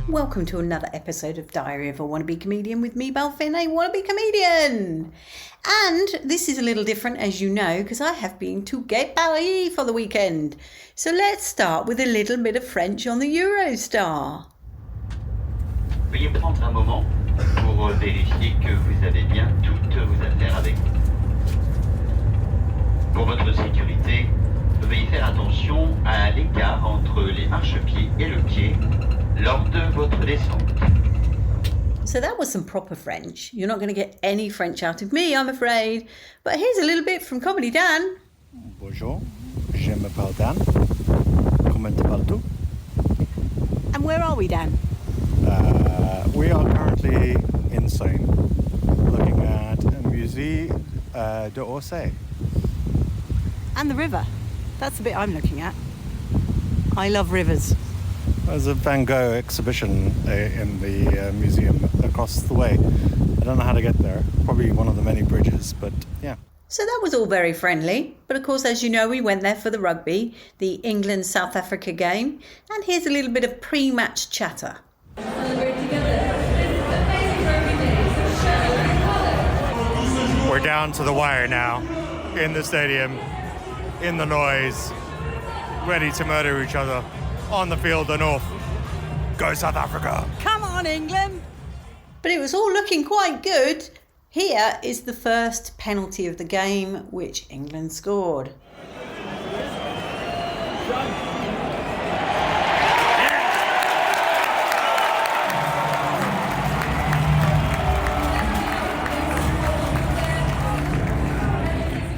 Welcome to another episode of Diary of a Wannabe Comedian with me, Belle, a wannabe comedian. And this is a little different, as you know, because I have been to Paris for the weekend. So let's start with a little bit of French on the Eurostar. Veuillez prendre un moment pour vérifier que vous avez bien toutes vos affaires avec vous. Pour votre sécurité, veuillez faire attention à l'écart entre les marchepieds et le pied lors de votre descente. So that was some proper French. You're not going to get any French out of me, I'm afraid. But here's a little bit from Comedy Dan. Bonjour, je m'appelle Dan. Comment t'appelles-tu? And where are we, Dan? We are currently in Seine, looking at a Musée d'Orsay. And the river. That's the bit I'm looking at. I love rivers. There's a Van Gogh exhibition in the museum across the way. I don't know how to get there. Probably one of the many bridges, but yeah. So that was all very friendly. But of course, as you know, we went there for the rugby, the England-South Africa game. And here's a little bit of pre-match chatter. We're down to the wire now, in the stadium, in the noise, ready to murder each other. On the field and off. Go South Africa. Come on, England. But it was all looking quite good. Here is the first penalty of the game, which England scored.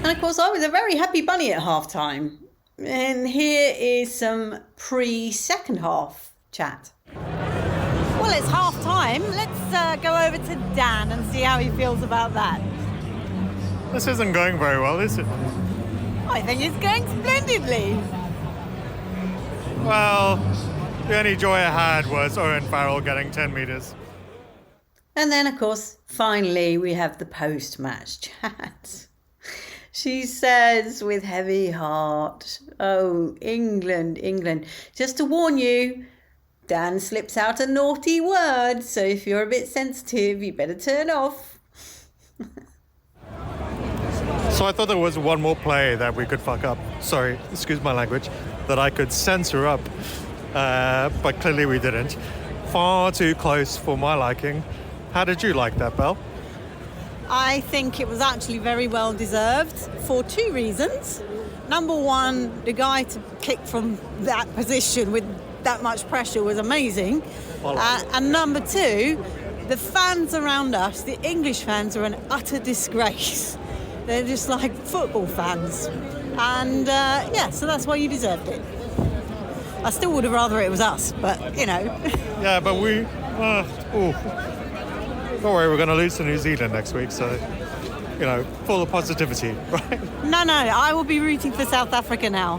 And of course, I was a very happy bunny at half-time. And here is some pre-second half chat. Well, it's half time. Let's go over to Dan and see how he feels about that. This isn't going very well, is it? I think it's going splendidly. Well, the only joy I had was Owen Farrell getting 10 metres. And then, of course, finally we have the post-match chat. She says with heavy heart, "Oh, England, England. Just to warn you, Dan slips out a naughty word, so if you're a bit sensitive, you better turn off." So I thought there was one more play that we could fuck up. Sorry, excuse my language. That I could censor up. But clearly we didn't. Far too close for my liking. How did you like that, Belle? I think it was actually very well deserved for two reasons. Number one, the guy to kick from that position with that much pressure was amazing. And number two, the fans around us, the English fans, are an utter disgrace. They're just like football fans. And so that's why you deserved it. I still would have rather it was us, but you know. Yeah, but we... Don't worry, we're going to lose to New Zealand next week, so, you know, full of positivity, right? No, I will be rooting for South Africa now.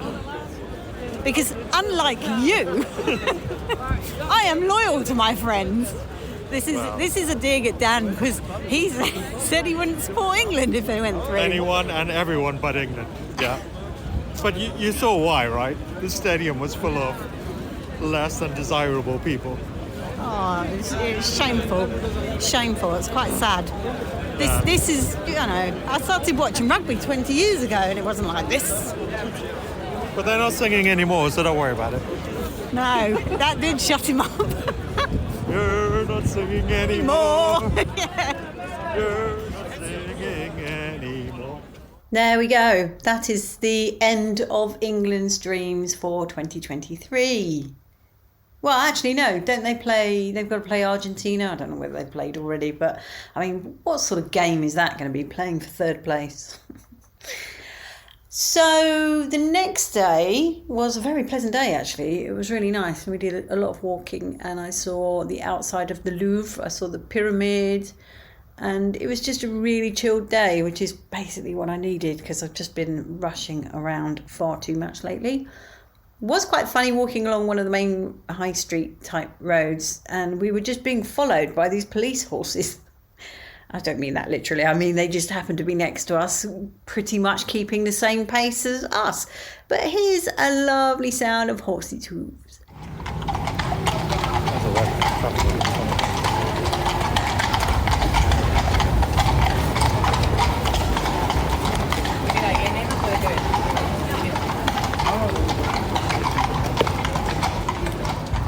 Because unlike you, I am loyal to my friends. This is a dig at Dan, because he said he wouldn't support England if they went through. Anyone and everyone but England, yeah. But you saw why, right? The stadium was full of less than desirable people. Oh, it's shameful. Shameful. It's quite sad. This is, you know, I started watching rugby 20 years ago and it wasn't like this. But they're not singing anymore, so don't worry about it. No, that did shut him up. You're not singing anymore. Yeah. You're not singing anymore. There we go. That is the end of England's dreams for 2023. Well, actually, no, don't they play? They've got to play Argentina. I don't know whether they've played already, but I mean, what sort of game is that going to be, playing for third place? So the next day was a very pleasant day, actually. It was really nice. We did a lot of walking and I saw the outside of the Louvre. I saw the pyramid and it was just a really chilled day, which is basically what I needed because I've just been rushing around far too much lately. Was quite funny walking along one of the main high street type roads and we were just being followed by these police horses. I don't mean that literally. I mean, they just happened to be next to us, pretty much keeping the same pace as us. But here's a lovely sound of horsey hooves. That's a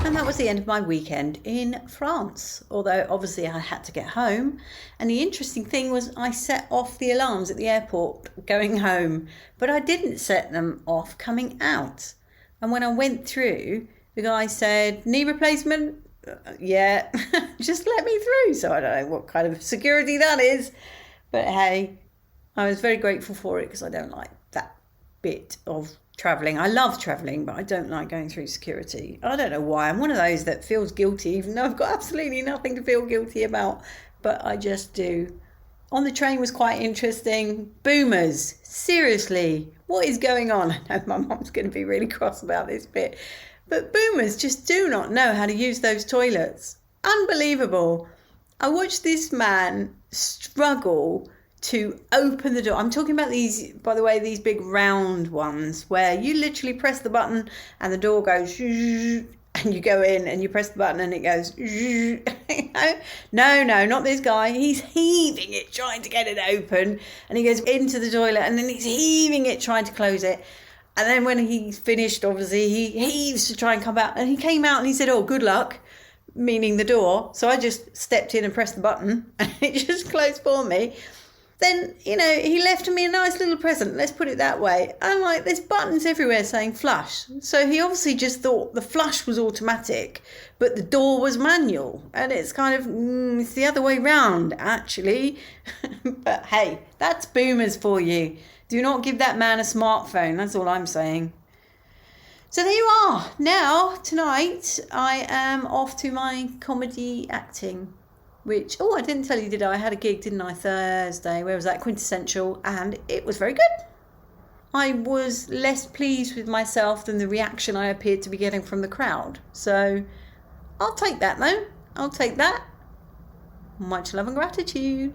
And that was the end of my weekend in France, although obviously I had to get home. And the interesting thing was I set off the alarms at the airport going home, but I didn't set them off coming out. And when I went through, the guy said, knee replacement? Yeah, just let me through. So I don't know what kind of security that is. But hey, I was very grateful for it because I don't like that bit of travelling. I love travelling, but I don't like going through security. I don't know why. I'm one of those that feels guilty, even though I've got absolutely nothing to feel guilty about. But I just do. On the train was quite interesting. Boomers, seriously, what is going on? I know my mum's going to be really cross about this bit. But boomers just do not know how to use those toilets. Unbelievable. I watched this man struggle to open the door. I'm talking about these, by the way, these big round ones where you literally press the button and the door goes and you go in and you press the button and it goes no, not this guy. He's heaving it trying to get it open, and he goes into the toilet and then he's heaving it trying to close it. And then when he's finished, obviously, he heaves to try and come out. And he came out and he said, oh, good luck, meaning the door. So I just stepped in and pressed the button and it just closed for me. Then, he left me a nice little present, let's put it that way. And like, there's buttons everywhere saying flush. So he obviously just thought the flush was automatic, but the door was manual. And it's kind of, it's the other way round, actually. But hey, that's boomers for you. Do not give that man a smartphone, that's all I'm saying. So there you are. Now, tonight, I am off to my comedy acting. Which, I didn't tell you, did I? I had a gig, didn't I, Thursday. Where was that? Quintessential. And it was very good. I was less pleased with myself than the reaction I appeared to be getting from the crowd. So, I'll take that, though. I'll take that. Much love and gratitude.